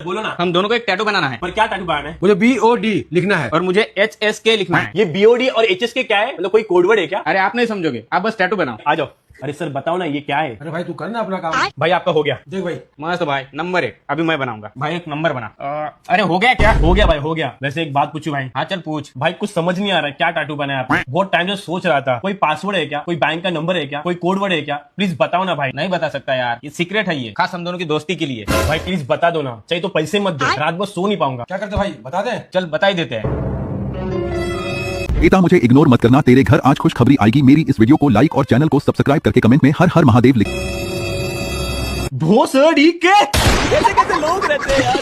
बोलो ना। हम दोनों को एक टैटू बनाना है। पर क्या टैटू बनाना है? मुझे BOD लिखना है। और मुझे HSK लिखना है। ये BOD और HSK क्या है? मतलब कोई कोडवर्ड है क्या? अरे आप नहीं समझोगे, आप बस टैटू बनाओ। आ जाओ। अरे सर बताओ ना ये क्या है? अरे भाई तू कर ना अपना काम। भाई आपका हो गया। देख भाई, मस्त भाई, नंबर 1 अभी मैं बनाऊंगा। भाई एक नंबर बना। अरे हो गया क्या? हो गया भाई, हो गया। वैसे एक बात पूछू भाई? हाँ चल पूछ। भाई कुछ समझ नहीं आ रहा है, क्या टैटू बनाया आपने? बहुत टाइम से सोच रहा था। कोई पासवर्ड है क्या? कोई बैंक का नंबर है क्या? कोई कोड वर्ड है क्या? प्लीज बताओ ना भाई। नहीं बता सकता यार, ये सीक्रेट है, ये खास हम दोनों की दोस्ती के लिए। भाई प्लीज बता दो ना, चाहिए तो पैसे मत दो, रात भर सो नहीं पाऊंगा। क्या करते भाई बता दे। चल बता ही देते हैं। बेटा मुझे इग्नोर मत करना, तेरे घर आज खुशखबरी आएगी। मेरी इस वीडियो को लाइक और चैनल को सब्सक्राइब करके कमेंट में हर हर महादेव लिख। भोसड़ी के कैसे कैसे लोग रहते हैं यार।